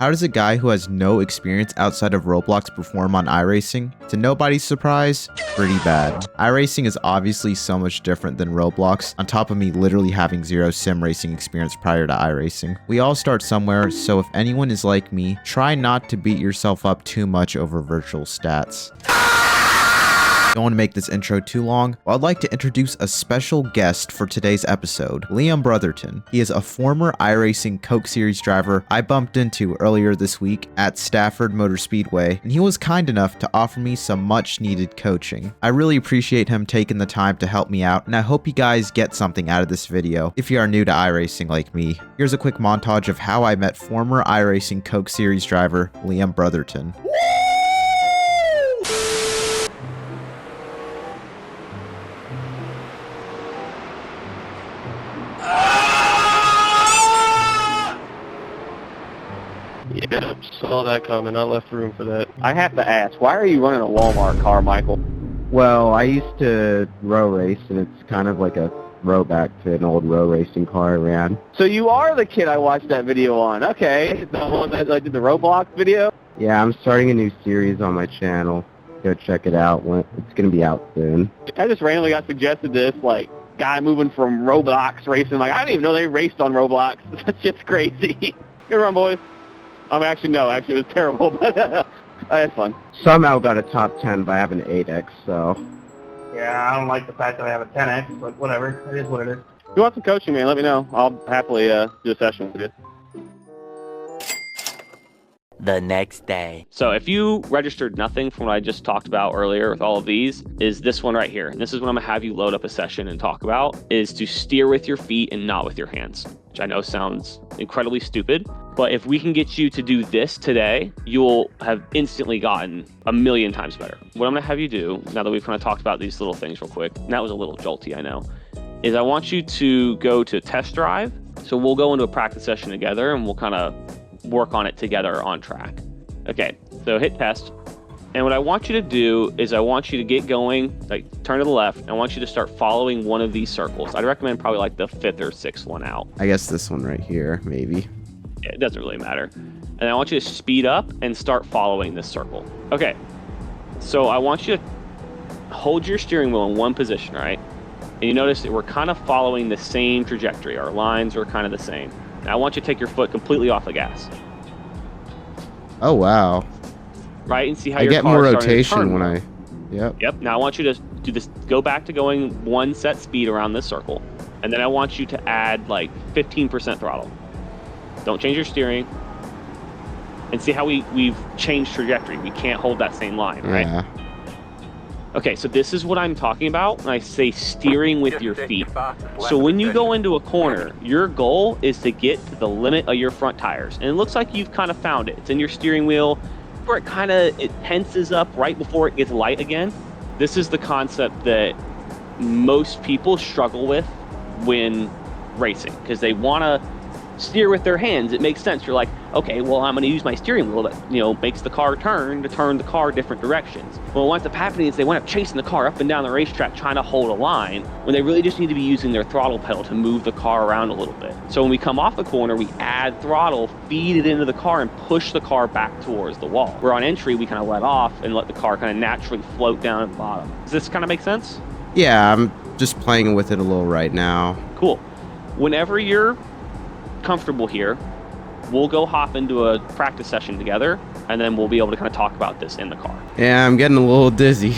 How does a guy who has no experience outside of Roblox perform on iRacing? To nobody's surprise, pretty bad. iRacing is obviously so much different than Roblox, on top of me literally having zero sim racing experience prior to iRacing. We all start somewhere, so if anyone is like me, try not to beat yourself up too much over virtual stats. Don't want to make this intro too long, but I'd like to introduce a special guest for today's episode, Liam Brotherton. He is a former iRacing Coke Series driver I bumped into earlier this week at Stafford Motor Speedway, and he was kind enough to offer me some much needed coaching. I really appreciate him taking the time to help me out, and I hope you guys get something out of this video if you are new to iRacing like me. Here's a quick montage of how I met former iRacing Coke Series driver Liam Brotherton. Yep, saw that coming. I left room for that. I have to ask, why are you running a Walmart car, Michael? Well, I used to row race, and it's kind of like a throwback to an old row racing car I ran. So you are the kid I watched that video on. Okay, the one that I did the Roblox video? Yeah, I'm starting a new series on my channel. Go check it out. It's going to be out soon. I just randomly got suggested this, like, guy moving from Roblox racing. Like, I didn't even know they raced on Roblox. That's just crazy. Good run, boys. Actually, it was terrible, but that's fun. Somehow got a top 10, but I have an 8X, so... Yeah, I don't like the fact that I have a 10X, but whatever. It is what it is. If you want some coaching, man, let me know. I'll happily do a session with you. The next day. So if you registered nothing from what I just talked about earlier with all of these, is this one right here. And this is what I'm gonna have you load up a session and talk about, is to steer with your feet and not with your hands, which I know sounds incredibly stupid, but if we can get you to do this today, you'll have instantly gotten a million times better. What I'm gonna have you do, now that we've kind of talked about these little things real quick, and that was a little jolty, I know, is I want you to go to test drive. So we'll go into a practice session together and we'll kind of work on it together on track. Okay, so hit test. And what I want you to do is I want you to get going, like turn to the left. I want you to start following one of these circles. I'd recommend probably like the 5th or 6th one out. I guess this one right here, maybe. Yeah, it doesn't really matter. And I want you to speed up and start following this circle. Okay, so I want you to hold your steering wheel in one position, right? And you notice that we're kind of following the same trajectory. Our lines are kind of the same. Now I want you to take your foot completely off the gas. Oh, wow. Right, and see how I your get car more is starting to rotation turn when more. Yep. Now I want you to do this. Go back to going one set speed around this circle, and then I want you to add like 15% throttle. Don't change your steering, and see how we've changed trajectory. We can't hold that same line, right? Yeah. Okay, so this is what I'm talking about when I say steering with your feet. So when you go into a corner, your goal is to get to the limit of your front tires. And it looks like you've kind of found it. It's in your steering wheel where it tenses up right before it gets light again. This is the concept that most people struggle with when racing, because they want to steer with their hands. It makes sense. You're like, okay, well, I'm going to use my steering wheel that, makes the car turn to turn the car different directions. Well, what ends up happening is they wind up chasing the car up and down the racetrack trying to hold a line when they really just need to be using their throttle pedal to move the car around a little bit. So when we come off the corner, we add throttle, feed it into the car, and push the car back towards the wall. Where on entry, we kind of let off and let the car kind of naturally float down at the bottom. Does this kind of make sense? Yeah, I'm just playing with it a little right now. Cool. Whenever you're comfortable here, we'll go hop into a practice session together, and then we'll be able to kind of talk about this in the car. Yeah, I'm getting a little dizzy.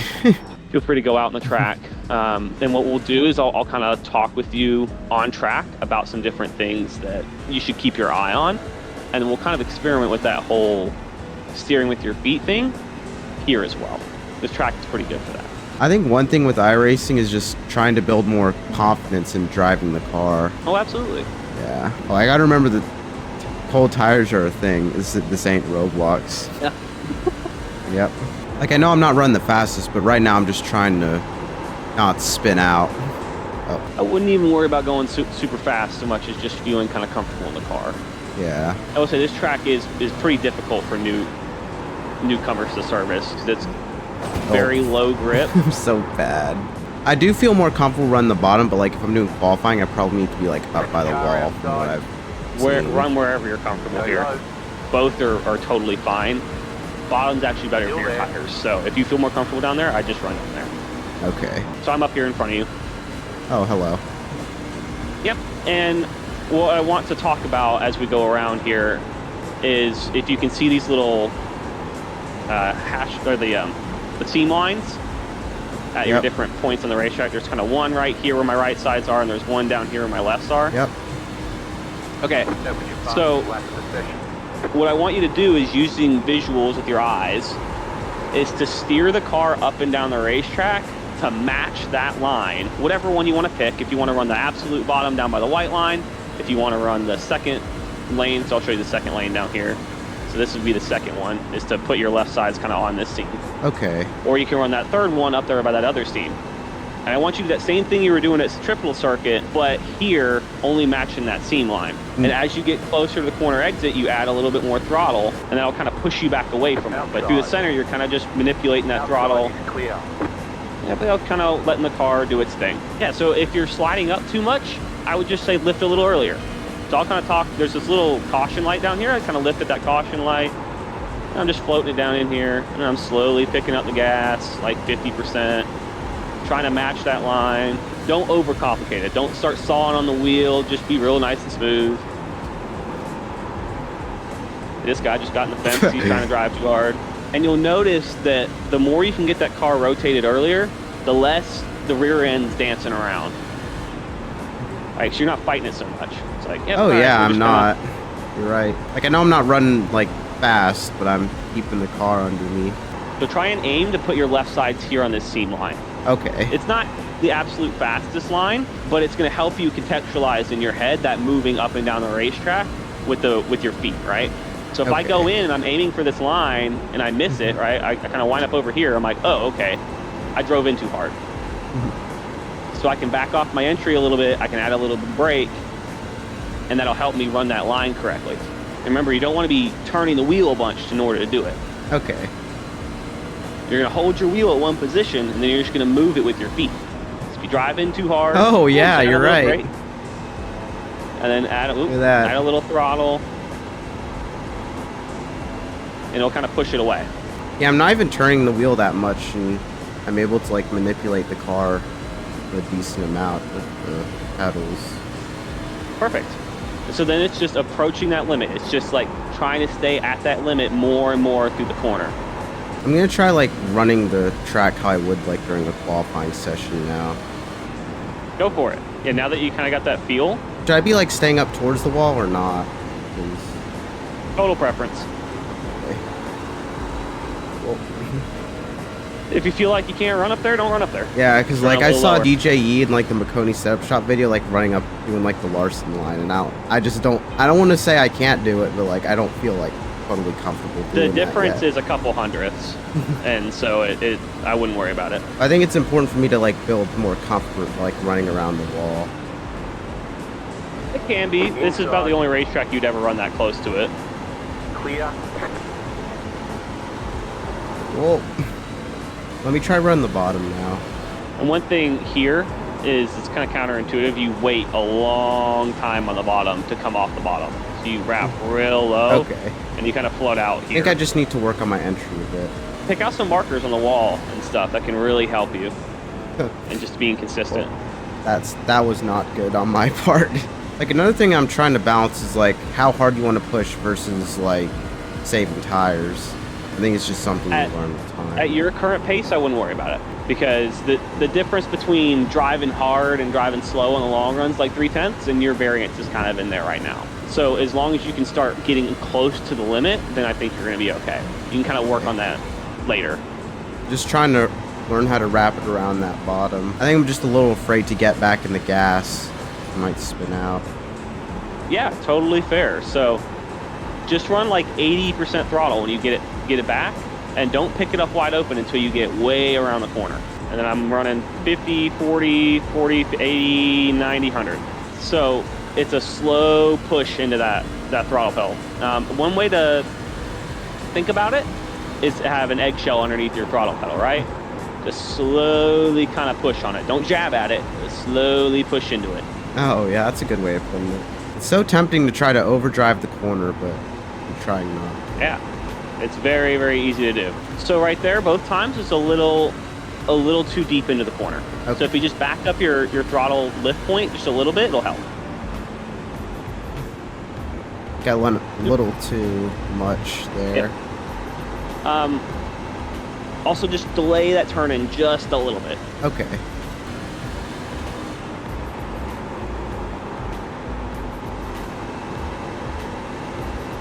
Feel free to go out on the track. And what we'll do is I'll kind of talk with you on track about some different things that you should keep your eye on. And then we'll kind of experiment with that whole steering with your feet thing here as well. This track is pretty good for that. I think one thing with iRacing is just trying to build more confidence in driving the car. Oh, absolutely. Yeah. Well, I gotta remember that cold tires are a thing. This ain't Roblox. Yeah. Yep. Like, I know I'm not running the fastest, but right now I'm just trying to not spin out. Oh. I wouldn't even worry about going super fast so much as just feeling kind of comfortable in the car. Yeah. I would say this track is pretty difficult for newcomers to service because it's very low grip. I'm so bad. I do feel more comfortable running the bottom, but like if I'm doing qualifying, I probably need to be like up by the wall from what I've seen. Run wherever you're comfortable here. both are totally fine. Bottom's actually better for your tires. So if you feel more comfortable down there, I just run down there. Okay. So I'm up here in front of you. Oh, hello. Yep. And what I want to talk about as we go around here is if you can see these little the seam lines at your different points on the racetrack. There's kind of one right here where my right sides are, and there's one down here where my lefts are. Yep. Okay. So what I want you to do is using visuals with your eyes is to steer the car up and down the racetrack to match that line, whatever one you want to pick. If you want to run the absolute bottom down by the white line, if you want to run the second lane, so I'll show you the second lane down here. So this would be the second one, is to put your left sides kind of on this seam. Okay. Or you can run that third one up there by that other seam. And I want you to do that same thing you were doing at triple circuit, but here, only matching that seam line. And as you get closer to the corner exit, you add a little bit more throttle, and that'll kind of push you back away from it. But through the center, you're kind of just manipulating that throttle. Yeah, but kind of letting the car do its thing. Yeah, so if you're sliding up too much, I would just say lift a little earlier. So I'll kind of talk, there's this little caution light down here. I kind of lifted that caution light. And I'm just floating it down in here, and I'm slowly picking up the gas, like 50%, trying to match that line. Don't overcomplicate it. Don't start sawing on the wheel. Just be real nice and smooth. This guy just got in the fence. He's trying to drive too hard. And you'll notice that the more you can get that car rotated earlier, the less the rear end's dancing around. Like, so you're not fighting it so much. It's like, oh yeah, I'm not. You're right. Like, I know I'm not running like fast, but I'm keeping the car under me. So try and aim to put your left sides here on this seam line. Okay. It's not the absolute fastest line, but it's going to help you contextualize in your head that moving up and down the racetrack with your feet, right? So if I go in and I'm aiming for this line and I miss it, right, I kind of wind up over here. I'm like, oh, okay, I drove in too hard. So I can back off my entry a little bit. I can add a little bit of brake, and that'll help me run that line correctly. And remember, you don't want to be turning the wheel a bunch in order to do it. Okay. You're going to hold your wheel at one position, and then you're just going to move it with your feet. So if you drive in too hard... Oh, yeah, you're right. Brake, and then add a little throttle, and it'll kind of push it away. Yeah, I'm not even turning the wheel that much, and I'm able to, like, manipulate the car a decent amount with the pedals. Perfect. So then it's just approaching that limit. It's just, like, trying to stay at that limit more and more through the corner. I'm gonna try like running the track how I would like during a qualifying session now. Go for it. Yeah, now that you kind of got that feel. Should I be like staying up towards the wall or not? Total preference. Okay. Well, if you feel like you can't run up there, don't run up there. yeah, because like I saw lower. DJE in like the McConey setup shop video, like running up doing like the Larson line, and I don't want to say I can't do it, but like I don't feel like totally comfortable doing The difference is a couple hundredths, and so I wouldn't worry about it. I think it's important for me to like build more comfort like running around the wall. It can be. This is about the only racetrack you'd ever run that close to it. Clear. Well, let me try run the bottom now. And one thing here is it's kind of counterintuitive. You wait a long time on the bottom to come off the bottom. So you wrap real low, Okay. and you kind of float out here. I think I just need to work on my entry a bit. Pick out some markers on the wall and stuff that can really help you, and just being consistent. That was not good on my part. Like another thing I'm trying to balance is like how hard you want to push versus like saving tires. I think it's just something you learn with time. At your current pace, I wouldn't worry about it, because the difference between driving hard and driving slow on the long runs like 3/10, and your variance is kind of in there right now. So as long as you can start getting close to the limit, then I think you're going to be okay. You can kind of work on that later. Just trying to learn how to wrap it around that bottom. I think I'm just a little afraid to get back in the gas. I might spin out. Yeah, totally fair. So just run like 80% throttle when you get it back, and don't pick it up wide open until you get way around the corner. And then I'm running 50, 40, 40, 80, 90, 100. So it's a slow push into that throttle pedal. One way to think about it is to have an eggshell underneath your throttle pedal, right? Just slowly kind of push on it. Don't jab at it, just slowly push into it. Oh yeah, that's a good way of putting it. It's so tempting to try to overdrive the corner, but trying not. Yeah, it's very, very easy to do. So right there, both times it's a little too deep into the corner. Okay. So if you just back up your throttle lift point just a little bit, it'll help. Got one a little too much there. Yeah. Also, just delay that turn in just a little bit. Okay.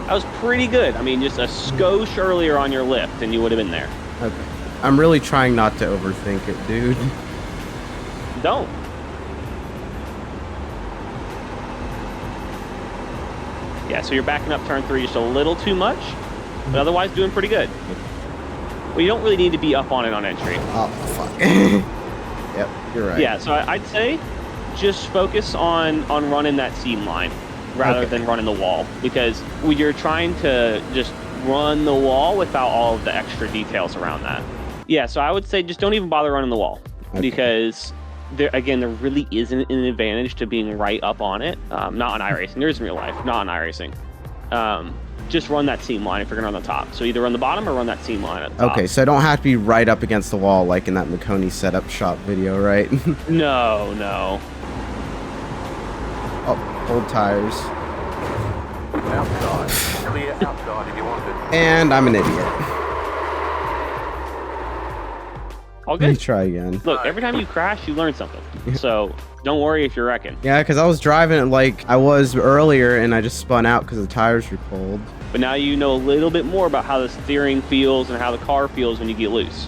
That was pretty good. I mean, just a skosh earlier on your lift and you would have been there. Okay. I'm really trying not to overthink it, dude. Don't. Yeah, so you're backing up turn 3 just a little too much, but otherwise doing pretty good. Well, you don't really need to be up on it on entry. Oh, fuck. Yep, you're right. Yeah, so I'd say just focus on running that seam line rather than running the wall, because when you're trying to just run the wall without all of the extra details around that. Yeah, so I would say just don't even bother running the wall, because there really isn't an advantage to being right up on it. Not on iRacing. There is in real life, not on iRacing. Just run that seam line if you're going to run the top. So either run the bottom or run that seam line at the top. Okay, so I don't have to be right up against the wall like in that Makoni setup shop video, right? No. Oh, old tires. Outside. Clear outside if you want it. And I'm an idiot. All Let me good. try again. Look, every time you crash, you learn something. So don't worry if you're wrecking. Yeah, because I was driving it like I was earlier and I just spun out because the tires were cold. But now you know a little bit more about how the steering feels and how the car feels when you get loose.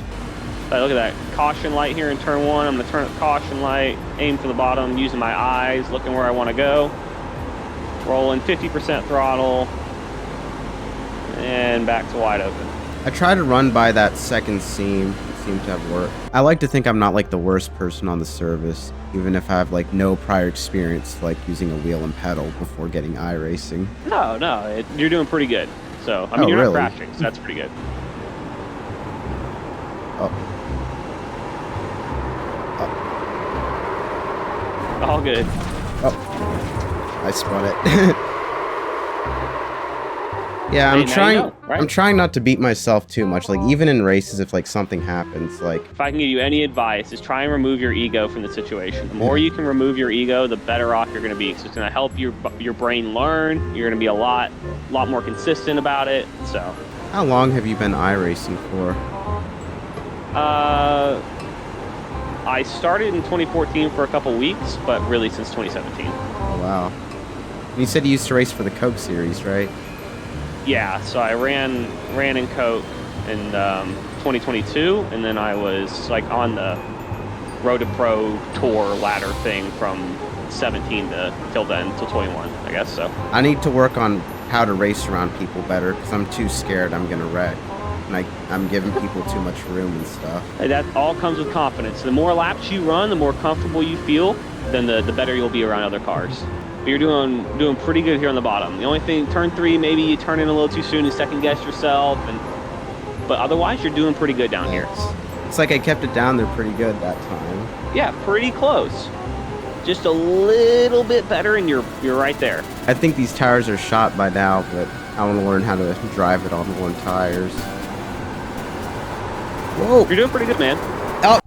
So look at that caution light here in turn 1. I'm going to turn up the caution light, aim for the bottom, using my eyes, looking where I want to go. Rolling 50% throttle, and back to wide open. I tried to run by that second seam. It seemed to have worked. I like to think I'm not like the worst person on the service, even if I have like no prior experience like using a wheel and pedal before getting iRacing. No, you're doing pretty good. So, I mean, you're really? not crashing, so that's pretty good. All good. Oh, I spun it. Yeah, Hey, now you know, right? I'm trying not to beat myself too much. Like even in races, if like something happens, like If I can give you any advice, is try and remove your ego from the situation. The more you can remove your ego, the better off you're going to be. So it's going to help your brain learn. You're going to be a lot more consistent about it. So, how long have you been iRacing for? I started in 2014 for a couple weeks, but really since 2017. Oh wow. And you said you used to race for the Coke Series, right? Yeah, so I ran in Coke in 2022, and then I was like on the Road to Pro Tour ladder thing from 17 till then, till 21, I guess so. I need to work on how to race around people better because I'm too scared I'm gonna wreck. And I'm giving people too much room and stuff. And that all comes with confidence. The more laps you run, the more comfortable you feel, then the better you'll be around other cars. But you're doing pretty good here on the bottom. The only thing, turn 3, maybe you turn in a little too soon and second guess yourself, but otherwise you're doing pretty good down here. It's like I kept it down there pretty good that time. Yeah, pretty close. Just a little bit better and you're right there. I think these tires are shot by now, but I want to learn how to drive it on one tires. Whoa! You're doing pretty good, man. Oh!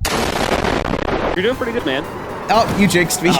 You're doing pretty good, man. Oh, you jinxed me.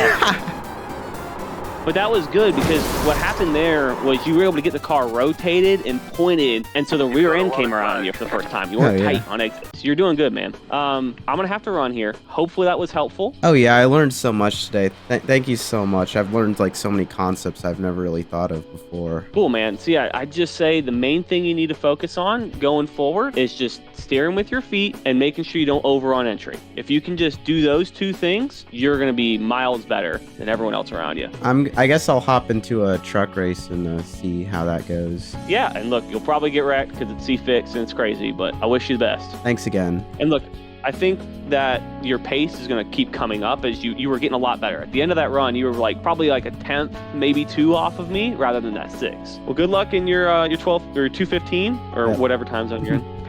But that was good because what happened there was you were able to get the car rotated and pointed, and so the rear end came around you for the first time. You weren't tight on exits. You're doing good, man. I'm gonna have to run here. Hopefully that was helpful. Oh yeah, I learned so much today. Thank you so much. I've learned like so many concepts I've never really thought of before. Cool, man. So yeah, I'd just say the main thing you need to focus on going forward is just steering with your feet and making sure you don't over on entry. If you can just do those two things, you're gonna be miles better than everyone else around you. I guess I'll hop into a truck race and see how that goes. Yeah, and look, you'll probably get wrecked because it's C-Fix and it's crazy, but I wish you the best. Thanks again. And look, I think that your pace is going to keep coming up as you were getting a lot better. At the end of that run, you were like probably like a 10th, maybe 2 off of me rather than that 6. Well, good luck in your 12th or 2:15 or whatever time zone you're in.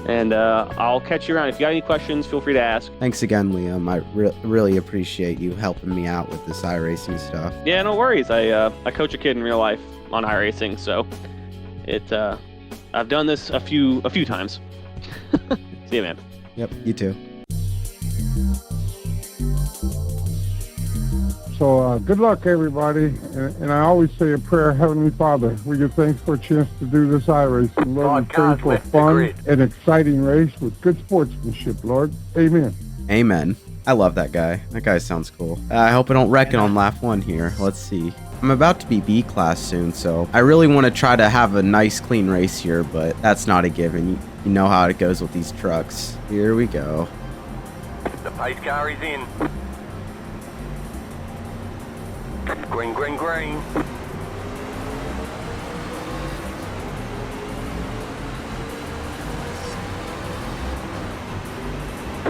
And I'll catch you around. If you got any questions, feel free to ask. Thanks again, Liam. I really appreciate you helping me out with this iRacing stuff. Yeah, no worries. I coach a kid in real life on iRacing, so I've done this a few times. See you, man. Yep, you too. So good luck, everybody. And I always say a prayer, Heavenly Father, we give thanks for a chance to do this iRacing. Lord, we pray for a fun and exciting race with good sportsmanship, Lord. Amen. Amen. I love that guy. That guy sounds cool. I hope I don't wreck it on lap 1 here. Let's see. I'm about to be B class soon, so I really want to try to have a nice, clean race here, but that's not a given. You know how it goes with these trucks. Here we go. The pace car is in. Green, green, green.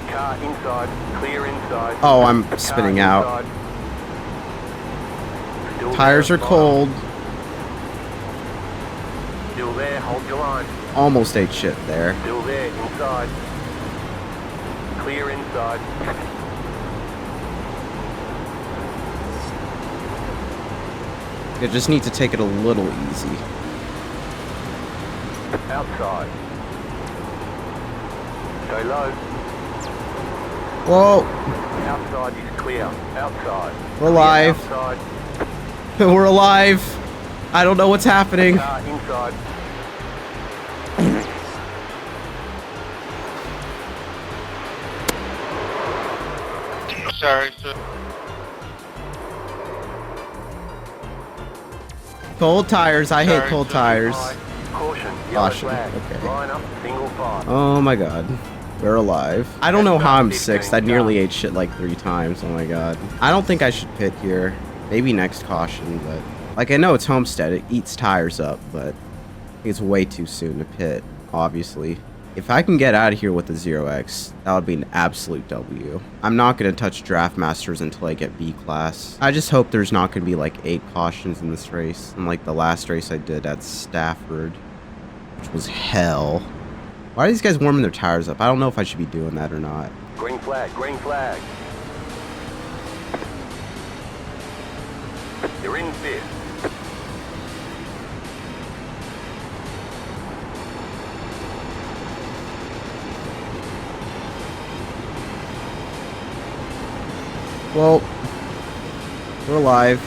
Car inside, clear inside. Oh, I'm spinning out. Tires are cold. Still there, hold your line. Almost ate shit there. Still there, inside. Clear inside. You just need to take it a little easy. Outside. Go low. Whoa! Outside is clear. Outside. We're alive. Outside. We're alive. I don't know what's happening. Car inside. Sorry, sir. Cold tires. I hate Sorry, cold sir. tires. Caution. Yellow Caution. flag. Okay. Line up. Single file. Oh my god. We're alive. I don't know how I'm 6th. I nearly ate shit like 3 times. Oh my god. I don't think I should pit here. Maybe next caution, but... Like, I know it's Homestead. It eats tires up, but... I think it's way too soon to pit, obviously. If I can get out of here with the 0x, that would be an absolute W. I'm not going to touch Draft Masters until I get B class. I just hope there's not going to be like 8 cautions in this race. Unlike the last race I did at Stafford, which was hell. Why are these guys warming their tires up? I don't know if I should be doing that or not. Green flag. Green flag. You're in 5th. Well, we're alive.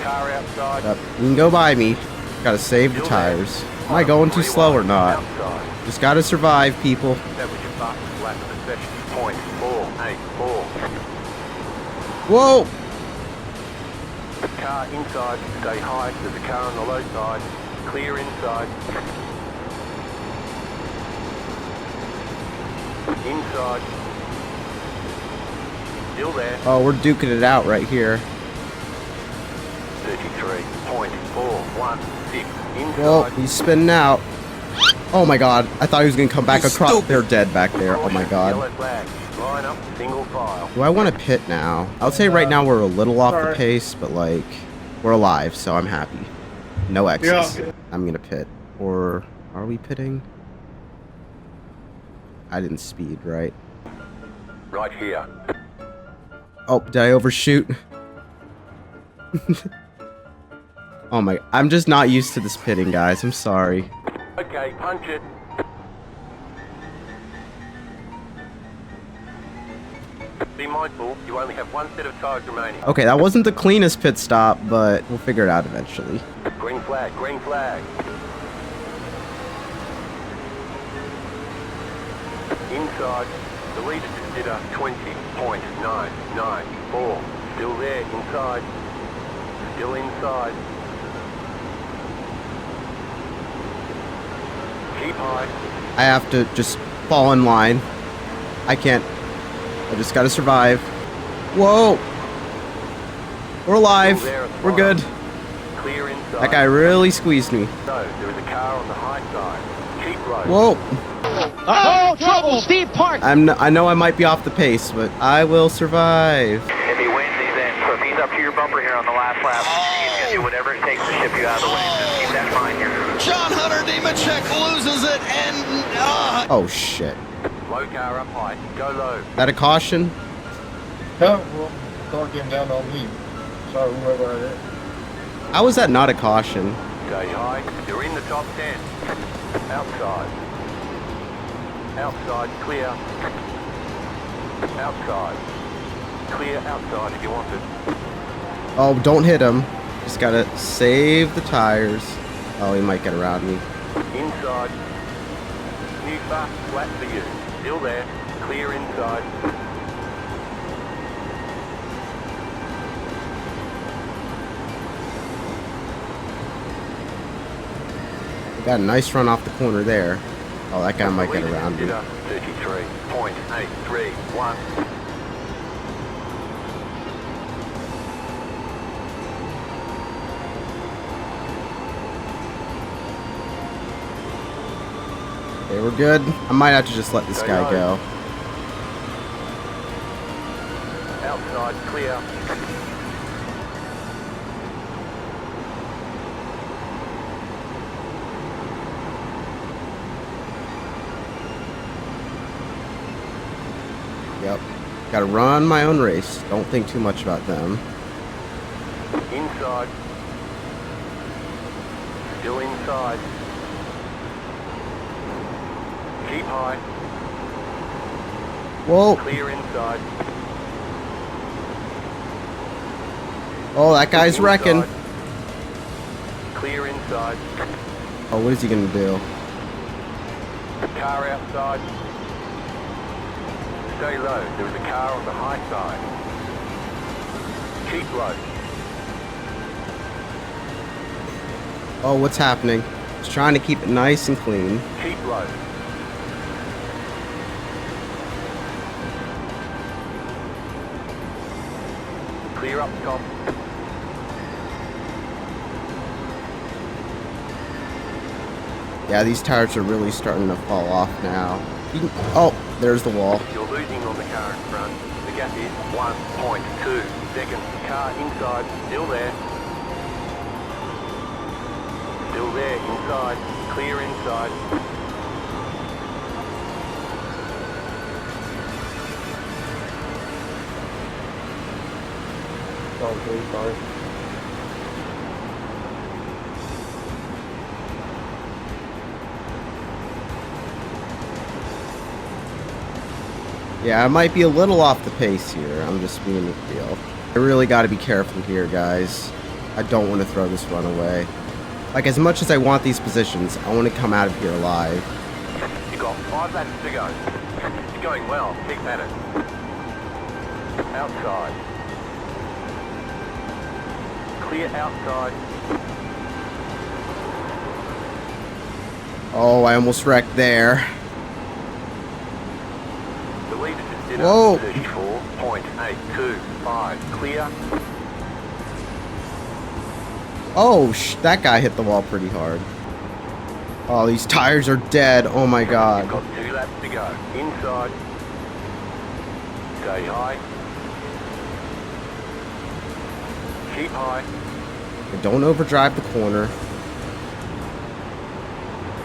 Car outside. Yep. You can go by me. Gotta save the tires. Am I going too slow or not? Outside. Just gotta survive, people. That was your fastest lap of the session. Point 484. Whoa! Car inside. Stay high. There's a car on the low side. Clear inside. Inside. Still there. Oh, we're duking it out right here. 33.416. Inside. Well, he's spinning out. Oh my god. I thought he was gonna come back across. They're dead back there. Oh my god. Yellow flag. Line up. Single file. Do I want to pit now? I would say right now we're a little off the pace, but like, we're alive, so I'm happy. No X's. Yeah. I'm gonna pit. Or are we pitting? I didn't speed, right? Right here. Oh, did I overshoot? Oh my, I'm just not used to this pitting, guys. I'm sorry. Okay, punch it. Be mindful, you only have 1 set of tires remaining. Okay, that wasn't the cleanest pit stop, but we'll figure it out eventually. Green flag, green flag. Inside, the leader just did a 20.994. Still there, inside. Still inside. Keep high. I have to just fall in line. I can't. I just gotta survive. Whoa! We're alive. We're good. Clear inside. That guy really squeezed me. No, there is a car on the high side. Keep low. Whoa! Oh, trouble! Steve Park! I know I might be off the pace, but I will survive. If he wins, he's in. So if he's up to your bumper here on the last lap, he's going to do whatever it takes to ship you out of the way. Just keep that in mind here. John Hunter Nemechek loses it and... Oh, shit. Low car up high. Go low. That a caution? Oh, well, car came down on me. Sorry, whoever I is. How was that not a caution? Stay high. You're in the top 10. Outside. Outside, clear. Outside. Clear outside if you want it. Oh, don't hit him. Just gotta save the tires. Oh, he might get around me. Inside. New car, flat for you. Still there. Clear inside. Got a nice run off the corner there. Oh, that guy might get around me. 33.831. Okay, we're good. I might have to just let this guy go. Outside, clear. Yep. Gotta run my own race. Don't think too much about them. Inside. Still inside. Keep high. Whoa. Clear inside. Oh, that guy's Inside. wrecking. Clear inside. Oh, what is he gonna do? Car outside. Stay low. There is a car on the high side. Keep low. Oh, what's happening? Just trying to keep it nice and clean. Keep low. Clear up top. Yeah, these tires are really starting to fall off now. Oh, there's the wall. You're losing on the car in front. The gap is 1.2 seconds. Car inside. Still there. Still there. Inside. Clear inside. Sorry. Yeah, I might be a little off the pace here. I'm just being real. I really got to be careful here, guys. I don't want to throw this run away. Like, as much as I want these positions, I want to come out of here alive. You got 5 laps to go. It's going well. Keep at it. Outside. Clear outside. Oh, I almost wrecked there. The leader just did Whoa. 34.825. Clear. Oh, that guy hit the wall pretty hard. Oh, these tires are dead. Oh my god. You've got 2 laps to go. Inside. Stay high. Keep high. And don't overdrive the corner.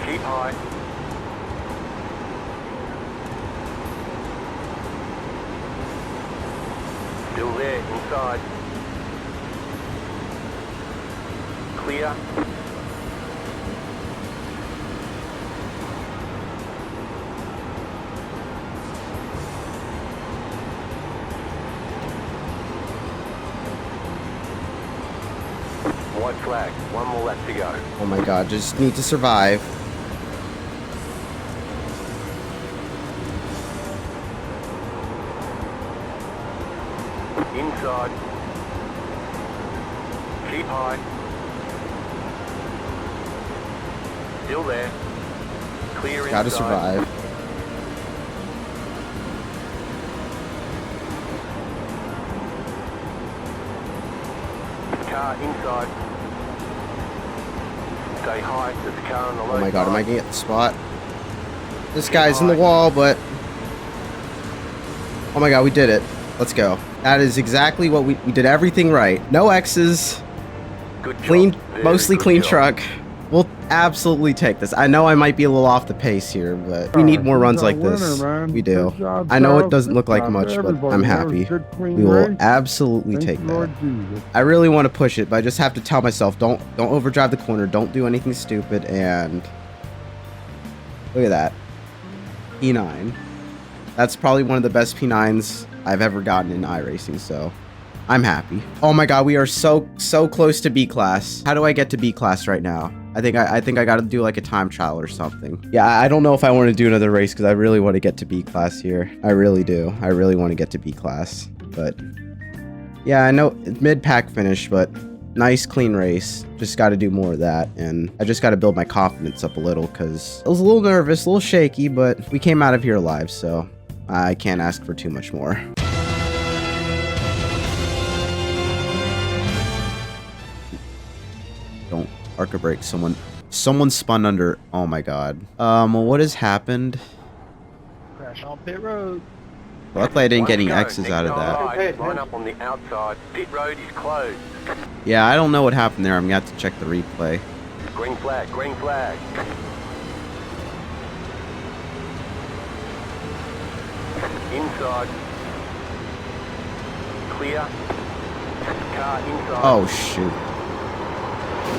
Keep high. Still there, inside. Clear. White flag. 1 more lap to go. Oh my god, just need to survive. Inside. Keep high. Still there. Clear inside. Gotta survive. Car inside. Stay high. There's a car on the low Oh my god, am I side. gonna get the spot? This guy's in the wall, but... Oh my god, we did it. Let's go. That is exactly what we did everything right. No X's. Good job. Clean, Very mostly good clean job. truck. We'll absolutely take this. I know I might be a little off the pace here, but we need more runs like this. We do. I know it doesn't look like much, but I'm happy. We will absolutely take that. I really want to push it, but I just have to tell myself, don't overdrive the corner, don't do anything stupid, and look at that. P9. That's probably one of the best P9s I've ever gotten in iRacing, so I'm happy. Oh my god, we are so close to B class. How do I get to B class right now? I think I gotta do like a time trial or something. Yeah, I don't know if I want to do another race because I really want to get to B class here. I really do. I really want to get to B class. But yeah, I know mid-pack finish, but nice clean race. Just got to do more of that, and I just got to build my confidence up a little because I was a little nervous, a little shaky, but we came out of here alive, so I can't ask for too much more. Don't arc a brake. Someone spun under. Oh my god. What has happened? Crash on pit road. Luckily I didn't get any X's out of that. Line up on the outside. Pit road is closed. Yeah, I don't know what happened there. I'm gonna have to check the replay. Green flag, green flag. Inside. Clear. Car inside. Oh shoot.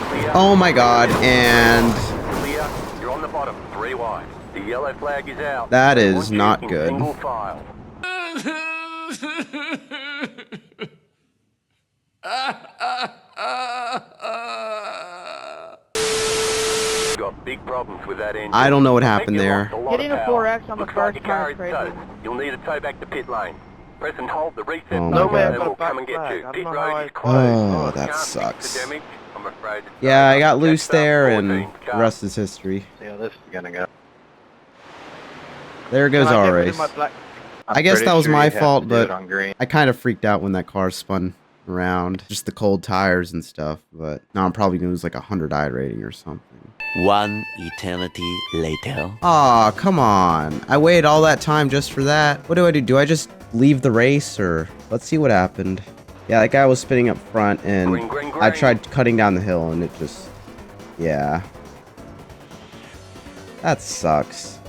Clear. Oh my god, and Clear. You're on the bottom, 3 wide. The yellow flag is out. that I is want you not in good. Single file. Got big problems with that engine. I don't know what happened there. Getting a 4X on the Looks like first your car car is is towed. crazy. You'll need a tow back to pit lane. Press and hold the reset Oh button my and God. we'll come and get you. I don't Pit know road how is closed. Oh, that Can't fix the sucks. damage, I'm afraid. Yeah, I got loose Next up, there, and 14 the car. rest is history. Yeah, this is gonna go. There goes our race. I guess that was my fault, but I kind of freaked out when that car spun around. Just the cold tires and stuff, but now I'm probably gonna lose like 100 I rating or something. One eternity later. Aw, come on. I waited all that time just for that. What do? Do I just leave the race, or let's see what happened. Yeah, that guy was spinning up front, and Green. I tried cutting down the hill, and it just, yeah. That sucks.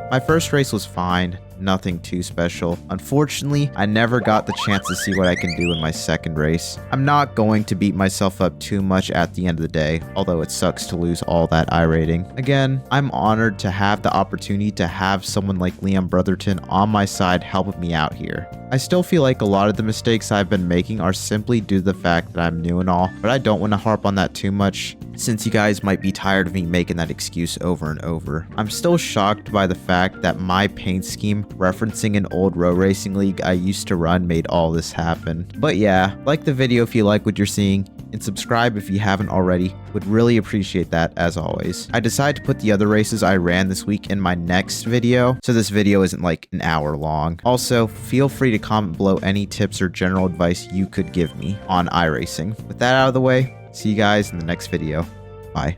My first race was fine, nothing too special. Unfortunately, I never got the chance to see what I can do in my second race. I'm not going to beat myself up too much at the end of the day, although it sucks to lose all that I rating. Again, I'm honored to have the opportunity to have someone like Liam Brotherton on my side helping me out here. I still feel like a lot of the mistakes I've been making are simply due to the fact that I'm new and all, but I don't want to harp on that too much, since you guys might be tired of me making that excuse over and over. I'm still shocked by the fact that my paint scheme referencing an old road racing league I used to run made all this happen. But yeah, like the video if you like what you're seeing, and subscribe if you haven't already. Would really appreciate that as always. I decided to put the other races I ran this week in my next video, so this video isn't like an hour long. Also, feel free to comment below any tips or general advice you could give me on iRacing. With that out of the way, see you guys in the next video. Bye.